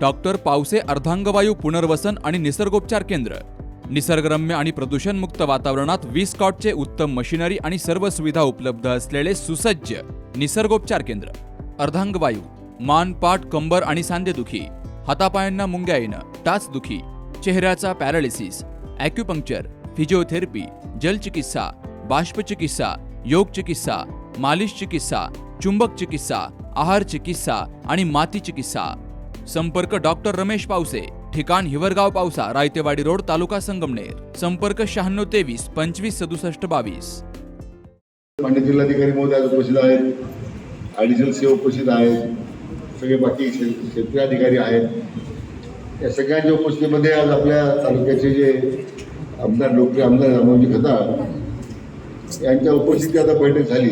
Doctor Pawase अर्धांगवायू पुनर्वसन आणि निसर्गोपचार केंद्र, निसर्गरम्य आणि प्रदूषणमुक्त वातावरणात 20 कॉटचे उत्तम मशिनरी आणि सर्व सुविधा उपलब्ध असलेले सुसज्ज निसर्गोपचार केंद्र. अर्धांगवायू, मान, पाठ, कंबर आणि सांधेदुखी, हातापायांना मुंग्या येणं, टाचदुखी, चेहऱ्याचा पॅरालिसिस, ॲक्युपंक्चर, फिजिओथेरपी, जलचिकित्सा, बाष्पचिकित्सा, योग चिकित्सा, मालिश चिकित्सा, चुंबक चिकित्सा, आहार चिकित्सा आणि माती चिकित्सा. संपर्क डॉक्टर रमेश पावसे, ठिकाण हिवरगाव पावसा, रायतेवाडी रोड, तालुका संगमनेर. संपर्क 9623 25 67 22. मान्य जिल्हाधिकारी महोदय उपस्थित आहेत, ॲडिशनल सी उपस्थित आहेत, सगळे बाकी क्षेत्रीय अधिकारी आहेत. या सगळ्यांच्या उपस्थितीमध्ये आज आपल्या तालुक्याचे जे आमदार लोकप्रिय आमदार रामोजी खताळ यांच्या उपस्थितीत आता बैठक झाली.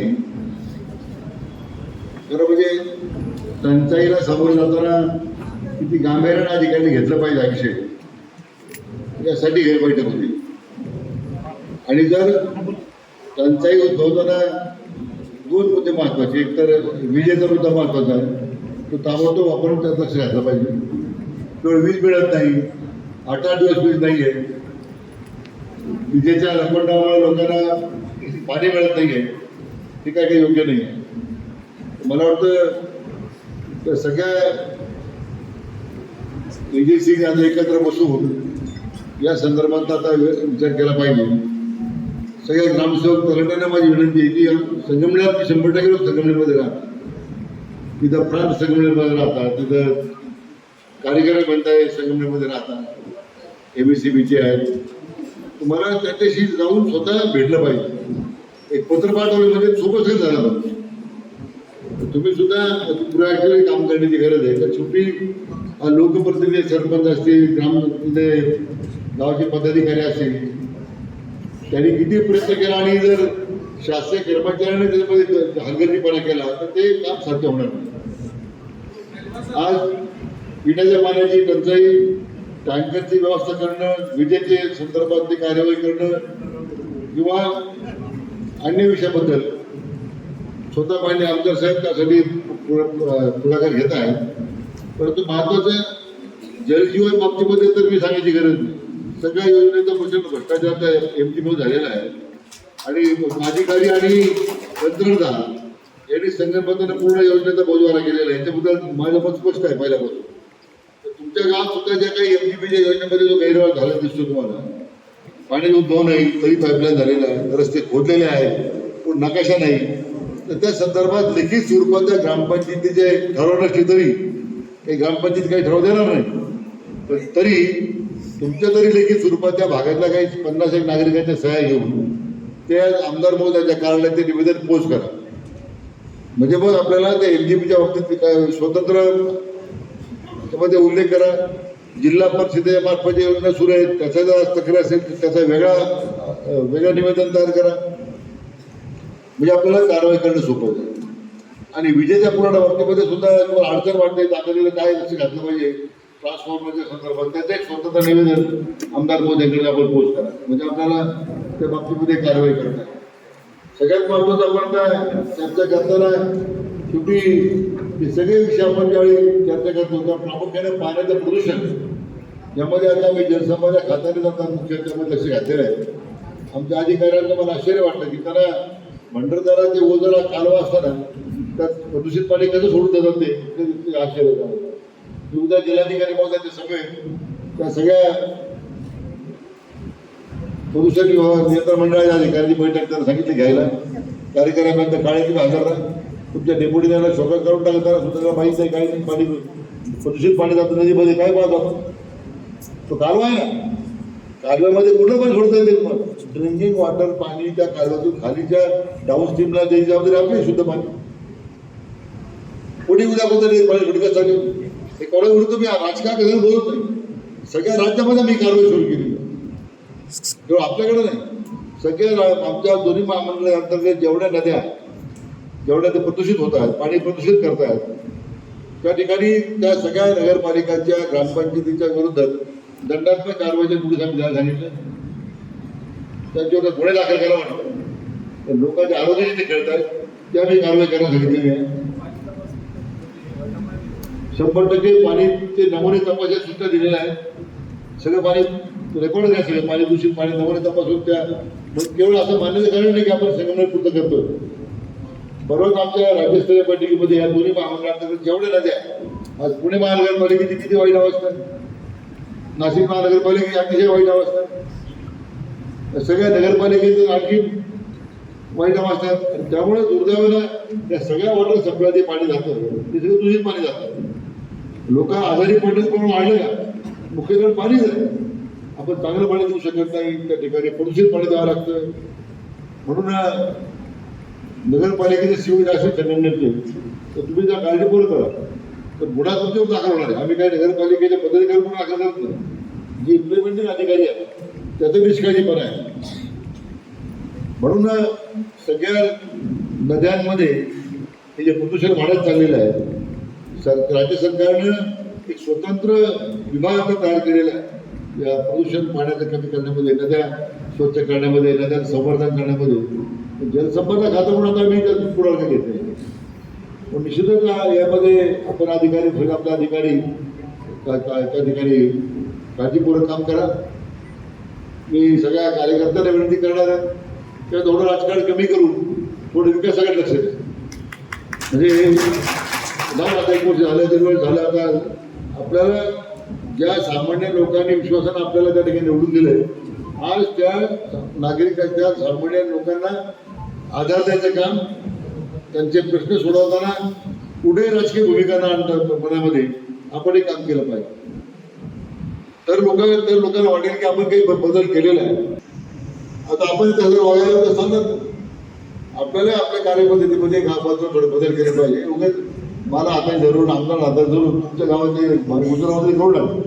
खरं म्हणजे टंचाईला सामोरे जाताना किती गांभीर्याने अधिकाऱ्यांनी घेतलं पाहिजे हा विषय, यासाठी ही बैठक होती. आणि जर टंचाई उद्भवताना दोन मुद्दे महत्त्वाचे, एक तर विजेचा मुद्दा महत्त्वाचा आहे, तो ताबडतोब आपण त्यात लक्ष घातलं पाहिजे. केवळ वीज मिळत नाही, 8-8 दिवस वीज नाही आहे, विजेच्या रखडल्यामुळे लोकांना पाणी मिळत नाही आहे, हे काय काही योग्य नाही आहे. मला वाटतं त्या सगळ्या एजन्सी आता एकत्र बसून या संदर्भात आता विचार केला पाहिजे. सगळ्या ग्रामसेवक संघटनांना माझी विनंती आहे की संगमनेर 100% लोक संगमनेरमध्ये राहतात, तिथं प्रांत संगमनेरमध्ये राहतात, तिथं कार्यक्रम बनताय संगमनेरमध्ये राहतात, ABCBचे आहेत. तुम्हाला त्याच्याशी जाऊन स्वतः भेटलं पाहिजे. एक पत्र पाठवलं म्हणजे सोबत झालं पाहिजे. तुम्ही सुद्धा प्रोॲक्टिव्हली काम करण्याची गरज आहे. तर छोटी लोकप्रतिनिधी, सरपंच असतील, गावाचे पदाधिकारी असतील, त्यांनी किती प्रयत्न केला आणि जर शासकीय कर्मचाऱ्यांनी त्याच्यामध्ये हलगर्जीपणा केला तर ते काम साध्य होणार नाही. आज पिण्याच्या पाण्याची टंचाई, टँकरची व्यवस्था करणं, विजेचे संदर्भातली कार्यवाही करणं किंवा अन्य विषयाबद्दल स्वतः मान्य आमदार साहेब त्यासाठी पुढाकार घेत आहेत. परंतु महत्त्वाचं जलजीवन बाबतीमध्ये तर मी सांगायची गरज नाही. सगळ्या योजनेचा प्रचंड भ्रष्टाचार MGमध्ये झालेला आहे आणि अधिकारी आणि तंत्रज्ञान यांनी संघटनेनं पूर्ण योजनेचा बोजवारा केलेला आहे. याच्याबद्दल माझं मत स्पष्ट आहे पहिल्यापासून. तुमच्या गावात सुद्धा ज्या काही MGPच्या योजनेमध्ये जो गैरव्यवहार झाला दिसतो तुम्हाला, पाणी उद्भव नाही तरी पाईपलाईन झालेला आहे, रस्ते खोदलेले आहेत पण नकाशा नाही, तर त्या संदर्भात लिखित स्वरूपात त्या ग्रामपंचायतीचे ठरवून नसली तरी काही ग्रामपंचायत काही ठरवू देणार नाही. पण तरी तुमच्या तरी लिखित स्वरूपात त्या भागातल्या काही 50 नागरिकांच्या सह्या घेऊन ते आमदार महोदयाच्या कार्यालयात ते निवेदन पोच करा. म्हणजे मग आपल्याला त्या MGPच्या बाबतीत काय स्वतंत्र त्यामध्ये उल्लेख करा. जिल्हा परिषदेच्या मार्फत जे योजना सुरू आहेत त्याचा जर तक्रार असेल तर त्याचा वेगळं निवेदन तयार करा. म्हणजे आपल्याला कारवाई करणं सोपं होतं. आणि विजेच्या पुरवठा बाबतीमध्ये सुद्धा अडचण वाटते, तातडीनं काय लक्ष घातलं पाहिजे ट्रान्सफॉर्मरच्या संदर्भात, त्याचं एक स्वतंत्र निवेदन आमदार महोदयांकडे आपण पोच करा. म्हणजे आपल्याला त्या बाबतीमध्ये कारवाई करता. सगळ्यात महत्त्वाचं आपण काय चर्चा करताना शेवटी हे सगळे विषय आपण ज्यावेळी चर्चा करतो त्या प्रामुख्याने पाण्याचं प्रदूषण यामध्ये आता आम्ही जलसंपदा खात्याने जातात मुख्य त्यामध्ये लक्ष घातलेलं आहे. आमच्या अधिकाऱ्यांना मला आश्चर्य वाटतं की त्यांना भंडारदरा ते ओझरा कालवा असताना त्यात प्रदूषित पाणी कसं सोडून देतात ते आश्चर्य झालं. उद्या जिल्हाधिकारी महोदयाचे सगळे त्या सगळ्या प्रदूषण नियंत्रण मंडळाच्या अधिकाऱ्यांची बैठक त्यांना सांगितली घ्यायला. कार्यक्रमानंतर काळजी हजर राहा. तुमच्या डेप्युटी त्यांना शोका करून टाकताना स्वतःला माहीत नाही काय पाणी प्रदूषित पाणी जातं नदीमध्ये काय पाहतो आपण, तो कालवा आहे ना, कालव्यामध्ये कुठलं पण सोडता येते तुम्हाला. ड्रिंकिंग वॉटर पाणी त्या कालव्यातून खालीच्या डाऊनस्ट्रीमला द्यायची जबाबदारी आपली शुद्ध पाणी. कोणी उद्या कोणतं पाणी घटकासाठी हे कोणा विरुद्ध मी राजकारण कधी बोलत नाही. सगळ्या राज्यामध्ये मी कारवाई सुरू केली तेव्हा आपल्याकडे नाही. सगळ्या आमच्या दोन्ही महामंडळ अंतर्गत जेवढ्या नद्या जेवढ्या ते प्रदूषित होत आहेत, पाणी प्रदूषित करत आहेत, त्या ठिकाणी त्या सगळ्या नगरपालिकांच्या ग्रामपंचायतीच्या विरुद्ध दंडात्मक कारवाईच्या नोटीस आम्ही द्यायला सांगितलं. त्यांच्यावर गुन्हे दाखल करायला वाटतं. लोकांच्या आरोग्याशी ते खेळत आहेत त्या मी कारवाई करायला सांगितलेली आहे. 100% पाणी ते नमुने तपासायला सुद्धा दिलेलं आहे. सगळं पाणी रेकॉर्ड आहे, सगळं पाणी दूषित पाणी नमुने तपासून त्या केवळ असं मान्यता कारण नाही की आपण संगमनेर पूर्ण करतो. परत आमच्या राज्यस्तरीय बैठकीमध्ये या दोन्ही महामंडळांतर्गत जेवढ्या नद्या, आज पुणे महानगरपालिकेची किती वाईट अवस्था आहे, नाशिक महानगरपालिकेची अतिशय वाईट अवस्था आहे, सगळ्या नगरपालिकेचं आणखी वाईट अवस्था आहे. आणि त्यामुळे दुर्दैवानं त्या सगळ्या वॉटर सप्लाय पाणी जातं, ते सगळं दूषित पाणी जातं. लोक आजारी पडण्यास पण वाढलं का, मुख्य कारण पाणीच आहे. आपण चांगलं पाणी देऊ शकत नाही, त्या ठिकाणी प्रदूषित पाणी द्यावं लागतं. म्हणून नगरपालिकेचे सुविधा असेल संगमनेरचे, तर तुम्ही जर काळजीपूर्वक करा तर गुन्हा तुमच्यावर दाखल होणार आहे. आम्ही काही नगरपालिकेच्या पदाधिकारी म्हणून दाखल करत नाही, जे इम्प्लिमेंटिंग अधिकारी आहेत त्याचं निष्काळजीपणा आहे. म्हणून सगळ्या नद्यांमध्ये हे जे प्रदूषण वाढत चाललेलं आहे, राज्य सरकारनं एक स्वतंत्र विभाग आता तयार केलेला आहे या प्रदूषण पाण्याचं कमी करण्यामध्ये, नद्या स्वच्छ करण्यामध्ये, नद्यांचं संवर्धन करण्यामध्ये. जलसंपदा खातं म्हणून आता मी त्यात पुढाकार घेत नाही. पण निश्चितच यामध्ये आपण अधिकारी, सगळे आपले अधिकारी त्या ठिकाणी काळजीपूर्वक काम करा. मी सगळ्या कार्यकर्त्यांना विनंती करणार आहे किंवा थोडं राजकारण कमी करून थोडं विकासाकडे लक्ष द्या. म्हणजे जाऊन आता 1 वर्ष झालं, 1.5 वर्ष झालं, आता आपल्याला ज्या सामान्य लोकांनी विश्वासानं आपल्याला त्या ठिकाणी निवडून दिलंय, आज त्या नागरिकांच्या सामान्य लोकांना आधार द्यायचं काम, त्यांचे प्रश्न सोडवताना पुढे राजकीय भूमिका न आणता मनामध्ये आपण हे काम केलं पाहिजे. तर लोकांना वाटेल की आपण काही बदल केलेला आहे. आता आपण त्याचं वागायला असताना आपल्याला आपल्या कार्यपद्धतीमध्ये गावात थोडे बदल केले पाहिजे. उगाच मला हाताने धरून, आमदार हातात धरून तुमच्या गावातले गुजरामध्ये करू लागतो.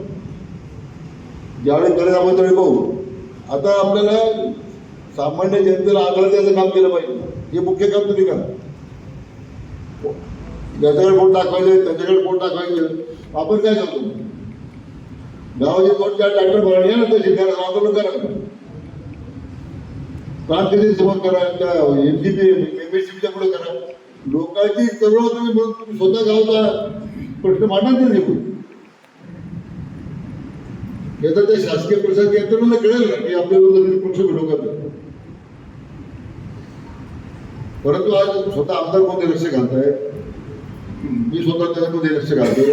ज्यावेळी गरज आपण त्यावेळी पाहू. आता आपल्याला सामान्य जनतेला आधार द्यायचं काम केलं पाहिजे. हे मुख्य काम तुम्ही करा. ज्याच्याकडे कोण टाकवायचं, त्याच्याकडे कोण टाकवायचं, आपण काय करतो, गावाचे 2-4 ट्रॅक्टर भरणे ना तशी त्याला आंदोलन करा, प्रांतीची सुरुवात करा, त्या MSCBच्या पुढे करा. लोकांची चळवळ तुम्ही स्वतः गावचा प्रश्न मांडा नाही निघून. याचा त्या शासकीय प्रशासकीय यंत्रणेला कळेल ना की आपल्या विरोधात पक्ष विरोधात. परंतु आज स्वतः आमदार मध्ये लक्ष घालताय, मी स्वतः त्याच्यामध्ये लक्ष घालतोय.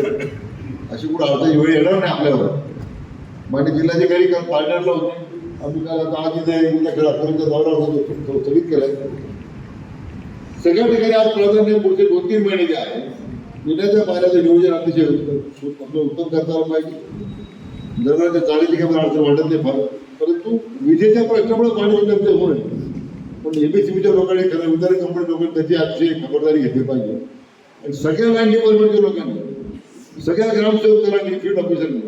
अशी कुठं अडचणी वेळ येणार नाही आपल्यावर. माझे जिल्हाधिकारी काल पार्टनरला होते. आम्ही काल आता आज इथे दौरा होतो स्थगित केलाय. सगळ्या ठिकाणी आज प्राधान्य पुढचे 2-3 महिने जे आहे पिण्याच्या पाण्याचं नियोजन अतिशय आपलं उत्तम करता आलं पाहिजे. जर चाळीची काही अडचण वाटत नाही फार, परंतु विजेच्या प्रश्नामुळे पाण्याची टंचाई होऊ नये. पण MSCBच्या लोकांनी, खरं वितरण कंपनी लोकांनी त्याची अतिशय खबरदारी घेतली पाहिजे. आणि सगळ्या लँड डिपार्टमेंटच्या लोकांनी, सगळ्या ग्रामसेवकांनी, फील्ड ऑफिसरनी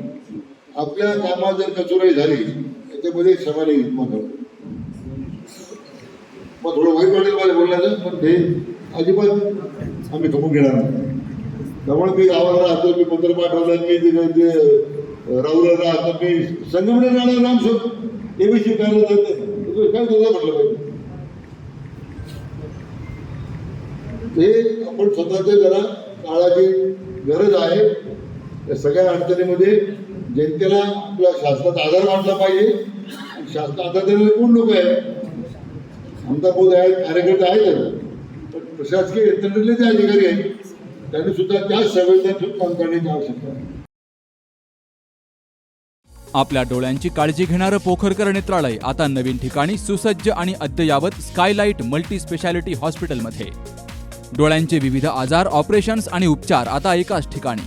आपल्या कामात जर कचोराई झाली त्याच्यामध्ये क्षमाने मग थोडं वाईट वाटेल मला बोलण्याचं, पण ते अजिबात आम्ही खपून घेणार नाही. त्यामुळे मी गावाला राहतो, मी पत्र पाठवलं, मी राहुला राहतो, मी संगमनेर राहणार नाम शोध MSCB काय जाते काय तुझं म्हटलं पाहिजे. ते आपण स्वतःचे जरा काळाची गरज आहे. या सगळ्या अडचणीमध्ये जनतेला आपल्या शासनाचा आधार मानला पाहिजे. शासनाचा आधार देणारे कोण लोक आहेत, आमदार बोध आहेत, कार्यकर्ते आहेत, पण प्रशासकीय यंत्रणेतले जे अधिकारी आहेत त्यांनी सुद्धा त्याच संवेदनशील काम करण्याची आवश्यकता आहे. आपल्या डोळ्यांची काळजी घेणारं पोखरकर नेत्रालय आता नवीन ठिकाणी सुसज्ज आणि अद्ययावत स्कायलाइट मल्टी स्पेशालिटी हॉस्पिटलमध्ये. डोळ्यांचे विविध आजार, ऑपरेशन्स आणि उपचार आता एकाच ठिकाणी.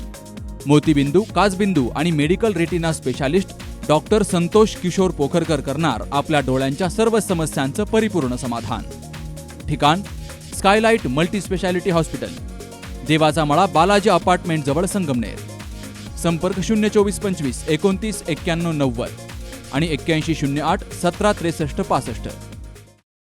मोतीबिंदू, काचबिंदू आणि medical retina specialist doctor Santosh Kishor Pokharkar करणार आपल्या डोळ्यांच्या सर्व समस्यांचं परिपूर्ण समाधान. ठिकाण स्कायलाइट मल्टी स्पेशालिटी हॉस्पिटल, देवाचा मळा, बालाजी अपार्टमेंट जवळ, संगमनेर. संपर्क 02425 29 91 90 आणि 8108 17 63 65.